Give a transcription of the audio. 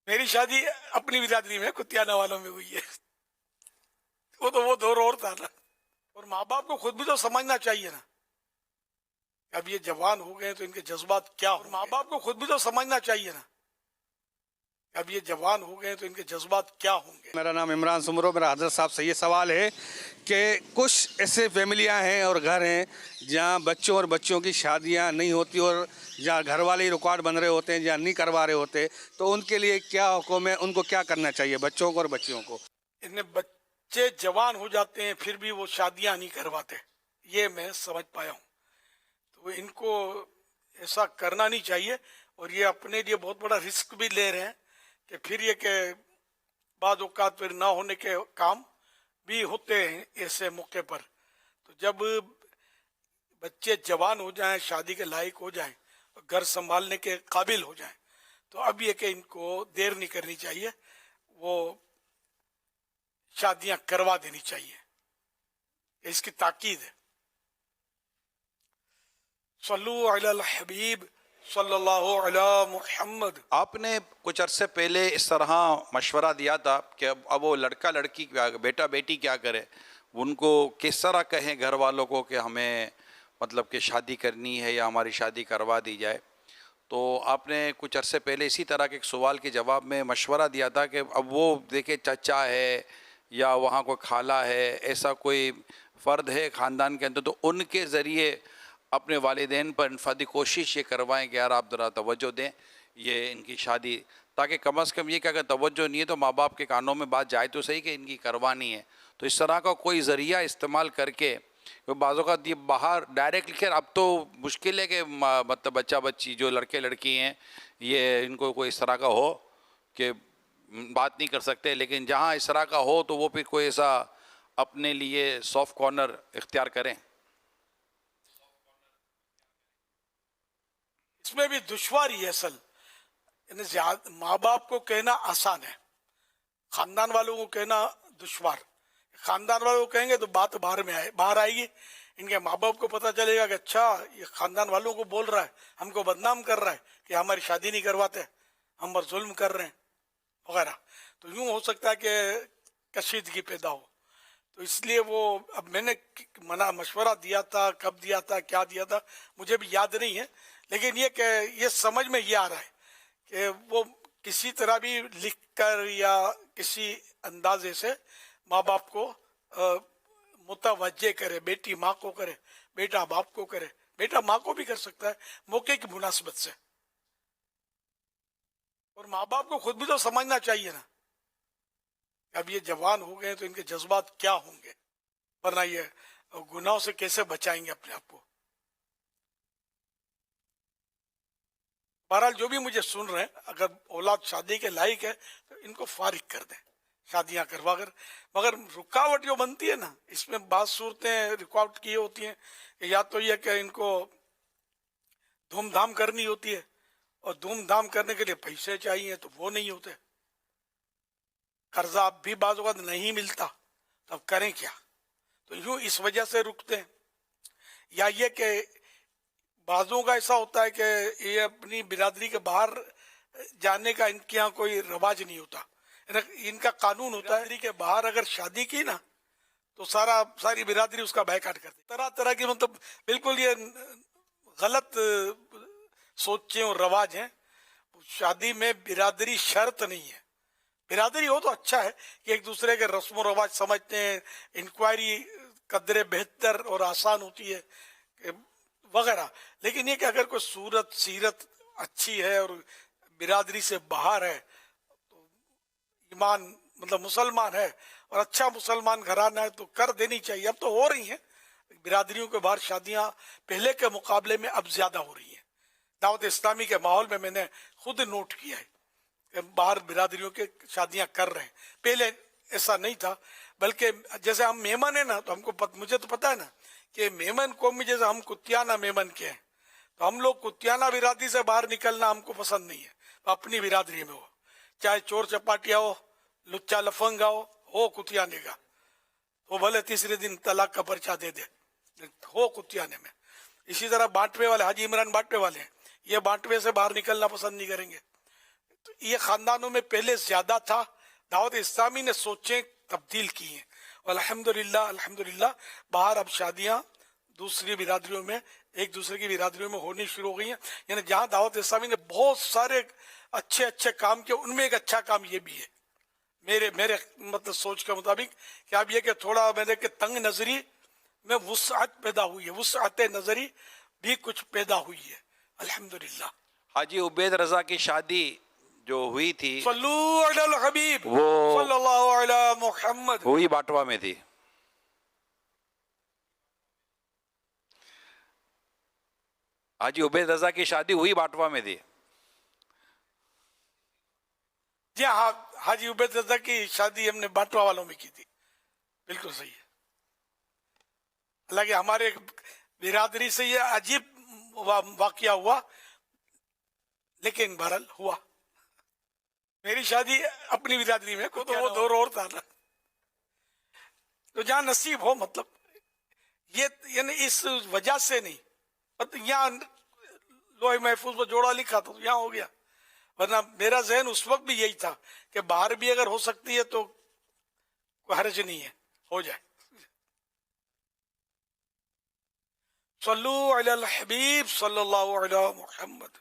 میری شادی اپنی برادری میں کتیانہ والوں میں ہوئی ہے، وہ دور اور تھا نا. اور ماں باپ کو خود بھی تو سمجھنا چاہیے نا، اب یہ جوان ہو گئے تو ان کے جذبات کیا ہوں گے. ماں باپ کو خود بھی تو سمجھنا چاہیے نا، اب یہ جوان ہو گئے تو ان کے جذبات کیا ہوں گے. میرا نام عمران سمرو. میرا حضرت صاحب سے یہ سوال ہے کہ کچھ ایسے فیملیاں ہیں اور گھر ہیں جہاں بچوں اور بچوں کی شادیاں نہیں ہوتی اور جہاں گھر والے ہی ریکارڈ بن رہے ہوتے ہیں، جہاں نہیں کروا رہے ہوتے، تو ان کے لیے کیا حکم ہے؟ ان کو کیا کرنا چاہیے، بچوں کو اور بچیوں کو؟ ان بچے جوان ہو جاتے ہیں پھر بھی وہ شادیاں نہیں کرواتے، یہ میں سمجھ پایا ہوں. تو ان کو ایسا کرنا نہیں چاہیے، اور یہ اپنے لیے بہت بڑا رسک بھی لے رہے ہیں کہ پھر یہ کہ بعض اوقات پھر نہ ہونے کے کام بھی ہوتے ہیں ایسے موقع پر. تو جب بچے جوان ہو جائیں، شادی کے لائق ہو جائیں، گھر سنبھالنے کے قابل ہو جائیں، تو اب یہ کہ ان کو دیر نہیں کرنی چاہیے، وہ شادیاں کروا دینی چاہیے. اس کی تاکید ہے. صلو علی الحبیب صلی اللہ علی محمد. آپ نے کچھ عرصے پہلے اس طرح مشورہ دیا تھا کہ اب وہ لڑکا لڑکی بیٹا بیٹی کیا کرے، ان کو کس طرح کہیں گھر والوں کو کہ ہمیں مطلب کہ شادی کرنی ہے یا ہماری شادی کروا دی جائے. تو آپ نے کچھ عرصے پہلے اسی طرح کے ایک سوال کے جواب میں مشورہ دیا تھا کہ اب وہ دیکھے چچا ہے یا وہاں کوئی خالہ ہے، ایسا کوئی فرد ہے خاندان کے اندر، تو ان کے ذریعے اپنے والدین پر انفرادی کوشش یہ کروائیں کہ یار آپ ذرا توجہ دیں یہ ان کی شادی، تاکہ کم از کم یہ کہ اگر توجہ نہیں ہے تو ماں باپ کے کانوں میں بات جائے تو صحیح کہ ان کی کروانی ہے. تو اس طرح کا کوئی ذریعہ استعمال کر کے بعض اوقات یہ باہر ڈائریکٹ لکھے. اب تو مشکل ہے کہ مطلب بچہ بچی جو لڑکے لڑکی ہیں یہ ان کو کوئی اس طرح کا ہو کہ بات نہیں کر سکتے، لیکن جہاں اس طرح کا ہو تو وہ پھر کوئی ایسا اپنے لیے سافٹ کارنر اختیار کریں. اس میں بھی دشواری ہے اصل. ماں باپ کو کہنا آسان ہے، خاندان والوں کو کہنا دشوار. خاندان والوں کو کہیں گے تو بات باہر آئے گی، ان کے ماں باپ کو پتہ چلے گا کہ اچھا یہ خاندان والوں کو بول رہا ہے، ہم کو بدنام کر رہا ہے کہ ہماری شادی نہیں کرواتے، ہم پر ظلم کر رہے ہیں وغیرہ. تو یوں ہو سکتا ہے کہ کشیدگی پیدا ہو. تو اس لیے وہ اب میں نے مشورہ دیا تھا، کب دیا تھا، کیا دیا تھا مجھے بھی یاد نہیں ہے، لیکن یہ کہ یہ سمجھ میں یہ آ رہا ہے کہ وہ کسی طرح بھی لکھ کر یا کسی اندازے سے ماں باپ کو متوجہ کرے. بیٹی ماں کو کرے، بیٹا باپ کو کرے، بیٹا ماں کو بھی کر سکتا ہے موقع کی مناسبت سے. اور ماں باپ کو خود بھی تو سمجھنا چاہیے نا، اب یہ جوان ہو گئے تو ان کے جذبات کیا ہوں گے، ورنہ یہ گناہوں سے کیسے بچائیں گے اپنے آپ کو. بہرحال جو بھی مجھے سن رہے ہیں، اگر اولاد شادی کے لائق ہے تو ان کو فارغ کر دیں شادیاں کروا کر. مگر رکاوٹ جو بنتی ہے نا، اس میں بعض صورتیں رکاوٹ کی ہوتی ہیں کہ یا تو یہ کہ ان کو دھوم دھام کرنی ہوتی ہے، اور دھوم دھام کرنے کے لیے پیسے چاہیے تو وہ نہیں ہوتے، قرضہ بھی بعض اوقات نہیں ملتا، تو اب کریں کیا. تو یوں اس وجہ سے رکتے ہیں. یا یہ کہ بعضوں کا ایسا ہوتا ہے کہ یہ اپنی برادری کے باہر جانے کا ان کے یہاں کوئی رواج نہیں ہوتا. ان کا قانون ہوتا ہے برادری کے باہر اگر شادی کی نا تو ساری برادری اس کا بائیکاٹ کرتی. طرح طرح کی مطلب بالکل یہ غلط سوچیں اور رواج ہیں. شادی میں برادری شرط نہیں ہے. برادری ہو تو اچھا ہے کہ ایک دوسرے کے رسم و رواج سمجھتے ہیں، انکوائری قدرے بہتر اور آسان ہوتی ہے وغیرہ. لیکن یہ کہ اگر کوئی صورت سیرت اچھی ہے اور برادری سے باہر ہے، تو ایمان مطلب مسلمان ہے اور اچھا مسلمان گھرانہ ہے تو کر دینی چاہیے. اب تو ہو رہی ہیں برادریوں کے باہر شادیاں، پہلے کے مقابلے میں اب زیادہ ہو رہی ہیں. دعوت اسلامی کے ماحول میں نے خود نوٹ کیا ہے کہ باہر برادریوں کے شادیاں کر رہے ہیں. پہلے ایسا نہیں تھا، بلکہ جیسے ہم میمن ہیں نا، تو ہم کو مجھے تو پتا ہے نا کہ میمن قوم میں جیسے ہم کتیانہ میمن کے ہیں، تو ہم لوگ کتیانہ برادری سے باہر نکلنا ہم کو پسند نہیں ہے. اپنی برادری میں ہو، چاہے چور چپاٹیا ہو، لچا لفنگا ہو کتیانے کا، وہ بھلے تیسرے دن طلاق کا پرچہ دے دے، ہو کتیانے میں. اسی طرح بانٹوے والے، حاجی عمران بانٹوے والے ہیں، یہ بانٹوے سے باہر نکلنا پسند نہیں کریں گے. یہ خاندانوں میں پہلے زیادہ تھا. دعوت اسلامی نے سوچیں تبدیل کی ہیں اور الحمدللہ باہر اب شادیاں دوسری برادریوں میں ایک دوسرے کی برادریوں میں ہونی شروع ہو گئی ہیں. یعنی جہاں دعوت اسلامی نے بہت سارے اچھے کام کیے ان میں ایک اچھا کام یہ بھی ہے میرے مطلب سوچ کے مطابق کہ اب یہ کہ تھوڑا میں نے کہ تنگ نظری میں وسعت پیدا ہوئی ہے, وسعت نظری بھی کچھ پیدا ہوئی ہے الحمدللہ. حاجی عبید رضا کی شادی جو ہوئی تھی صلو علی الحبیب وہ صلی اللہ علی محمد وہی باٹوا میں تھی. حاجی عبید رضا کی شادی ہوئی باٹوا میں تھی. جی ہاں, حاجی عبید رضا کی شادی ہم نے باٹوا والوں میں کی تھی. بالکل صحیح ہے. حالانکہ ہمارے برادری سے یہ عجیب واقعہ ہوا لیکن بہرحال ہوا. میری شادی اپنی برادری میں کو تو وہ دور اور تھا نا, تو جہاں نصیب ہو مطلب یہ یعنی اس وجہ سے نہیں, مطلب یہاں لوح محفوظ پر جوڑا لکھا تھا تو یہاں ہو گیا, ورنہ میرا ذہن اس وقت بھی یہی تھا کہ باہر بھی اگر ہو سکتی ہے تو کوئی حرج نہیں ہے, ہو جائے. صلو علی الحبیب صلی اللہ علی محمد.